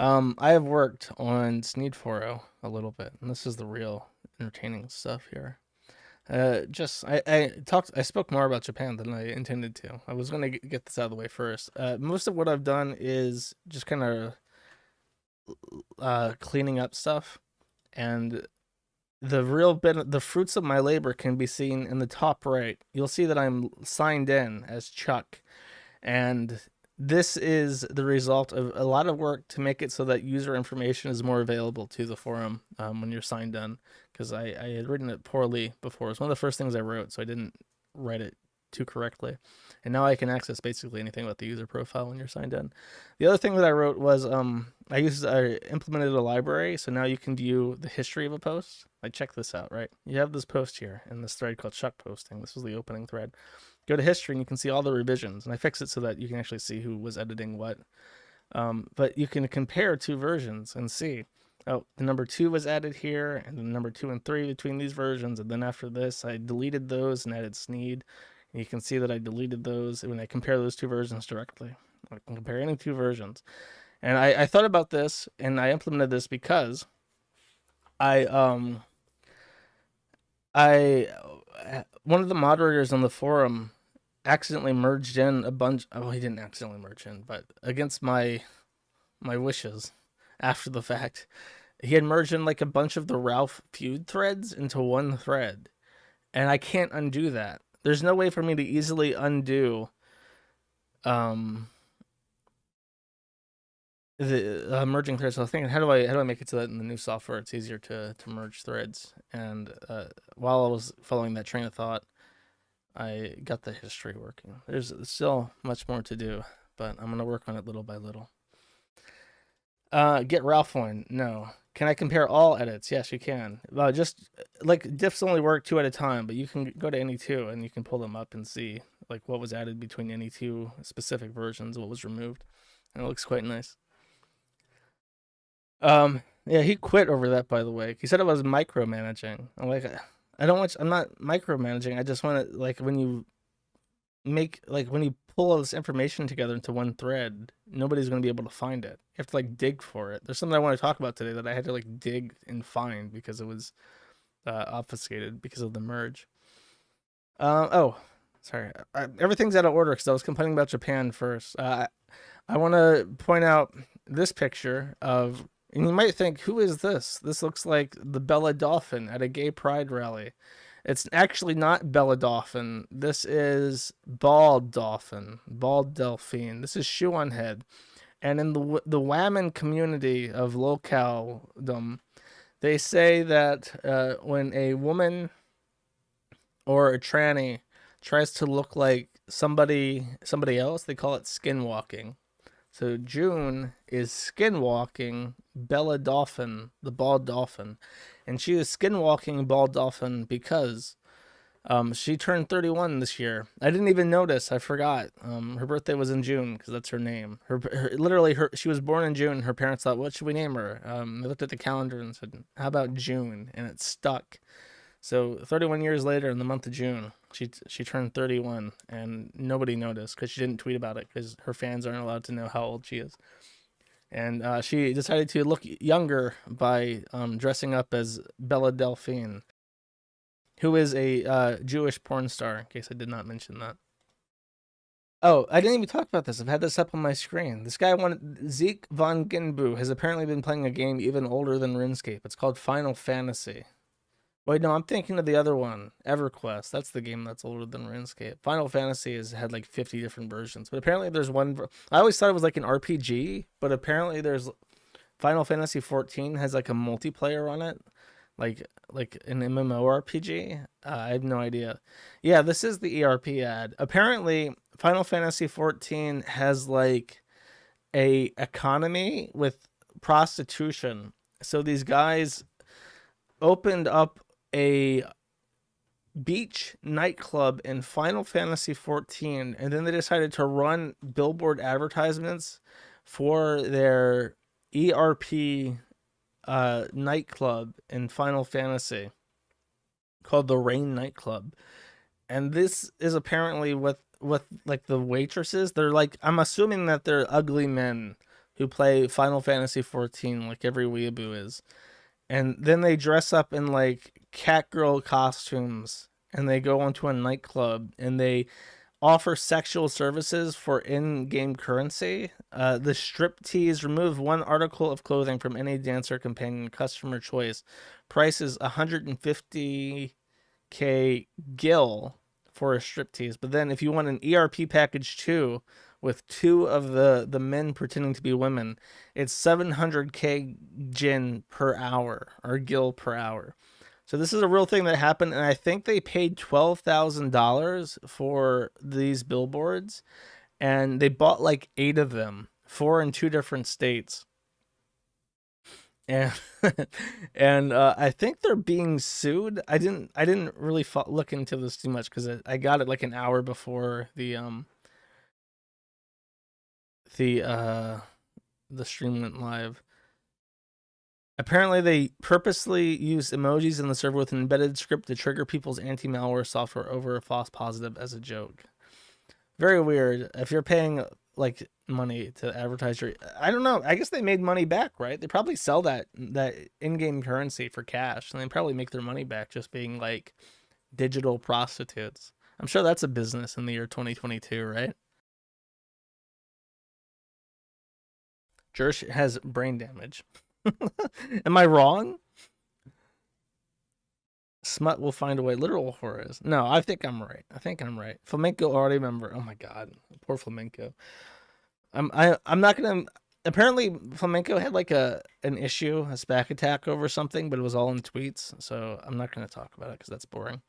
I have worked on Sneedforo a little bit, and this is the real entertaining stuff here. I spoke more about Japan than I intended to. I was gonna get this out of the way first. Most of what I've done is just kind of cleaning up stuff, and the fruits of my labor can be seen in the top right. You'll see that I'm signed in as Chuck, and this is the result of a lot of work to make it so that user information is more available to the forum when you're signed in. Because I had written it poorly before. It's one of the first things I wrote, so I didn't write it too correctly. And now I can access basically anything about the user profile when you're signed in. The other thing that I wrote was I implemented a library, so now you can view the history of a post. Like, check this out, right? You have this post here in this thread called Chuck Posting. This was the opening thread. Go to history and you can see all the revisions, and I fixed it so that you can actually see who was editing what. But you can compare two versions and see, oh, the number 2 was added here, and the number 2 and 3 between these versions, and then after this I deleted those and added Sneed, and you can see that I deleted those when I compare those two versions directly. I can compare any two versions. And I thought about this, and I implemented this because I one of the moderators on the forum accidentally merged in a bunch. Oh, he didn't accidentally merge in, but against my wishes, after the fact, he had merged in like a bunch of the Ralph feud threads into one thread, and I can't undo that. There's no way for me to easily undo the merging threads. So I was thinking, how do I make it so that in the new software it's easier to merge threads? And while I was following that train of thought, I got the history working. There's still much more to do, but I'm gonna work on it little by little. Get Ralph one. No. Can I compare all edits? Yes, you can. Just like diffs only work 2 at a time, but you can go to any 2 and you can pull them up and see like what was added between any 2 specific versions, what was removed, and it looks quite nice. Yeah, he quit over that, by the way. He said I was micromanaging. I'm like, I'm not micromanaging. I just want to, like, when you pull all this information together into one thread, nobody's going to be able to find it. You have to like dig for it. There's something I want to talk about today that I had to like dig and find because it was obfuscated because of the merge. Oh, sorry. Everything's out of order because I was complaining about Japan first. I want to point out this picture of, and you might think, who is this? This looks like the Belle Delphine at a gay pride rally. It's actually not Belle Delphine. This is Belle Delphine. Belle Delphine. This is Shoe0nhead. And in the Whammon community of localdom, they say that when a woman or a tranny tries to look like somebody else, they call it skinwalking. So June is skinwalking Belle Delphine, the bald dolphin, and she is skinwalking Belle Delphine because she turned 31 this year. I didn't even notice. I forgot. Her birthday was in June because that's her name. She was born in June. Her parents thought, what should we name her? They looked at the calendar and said, how about June? And it stuck. So 31 years later, in the month of June, she turned 31, and nobody noticed because she didn't tweet about it because her fans aren't allowed to know how old she is. And she decided to look younger by dressing up as Belle Delphine, who is a Jewish porn star, in case I did not mention that. Oh, I didn't even talk about this. I've had this up on my screen. This guy, Zeke von Ginbu, has apparently been playing a game even older than RuneScape. It's called Final Fantasy. Wait, no, I'm thinking of the other one, EverQuest. That's the game that's older than RuneScape. Final Fantasy has had like 50 different versions, but apparently there's one. I always thought it was like an RPG, but apparently there's Final Fantasy 14 has like a multiplayer on it, like an MMORPG. I have no idea. Yeah, this is the ERP ad. Apparently, Final Fantasy 14 has like a economy with prostitution. So these guys opened up a beach nightclub in Final Fantasy 14, and then they decided to run billboard advertisements for their ERP nightclub in Final Fantasy called the Rain Nightclub. And this is apparently with like the waitresses. They're like, I'm assuming that they're ugly men who play Final Fantasy 14 like every weeaboo is. And then they dress up in like cat girl costumes and they go onto a nightclub and they offer sexual services for in-game currency. The strip tease, remove one article of clothing from any dancer companion, customer choice. Price is 150k gil for a strip tease. But then if you want an ERP package too, with two of the men pretending to be women, it's 700k jin per hour, or gil per hour. So this is a real thing that happened, and I think they paid $12,000 for these billboards, and they bought like 8 of them, 4 in 2 different states. And and I think they're being sued. I didn't really look into this too much because I got it like an hour before the stream went live. Apparently, they purposely used emojis in the server with an embedded script to trigger people's anti-malware software over a false positive as a joke. Very weird. If you're paying like money to advertise your, I don't know. I guess they made money back, right? They probably sell that in-game currency for cash, and they probably make their money back just being like digital prostitutes. I'm sure that's a business in the year 2022, right? Jersh has brain damage. Am I wrong? Smut will find a way. Literal horrors. No, I think I'm right. Flamenco already member. Oh my god, poor Flamenco. I'm not gonna. Apparently, Flamenco had like an issue, a SPAC attack over something, but it was all in tweets. So I'm not gonna talk about it because that's boring.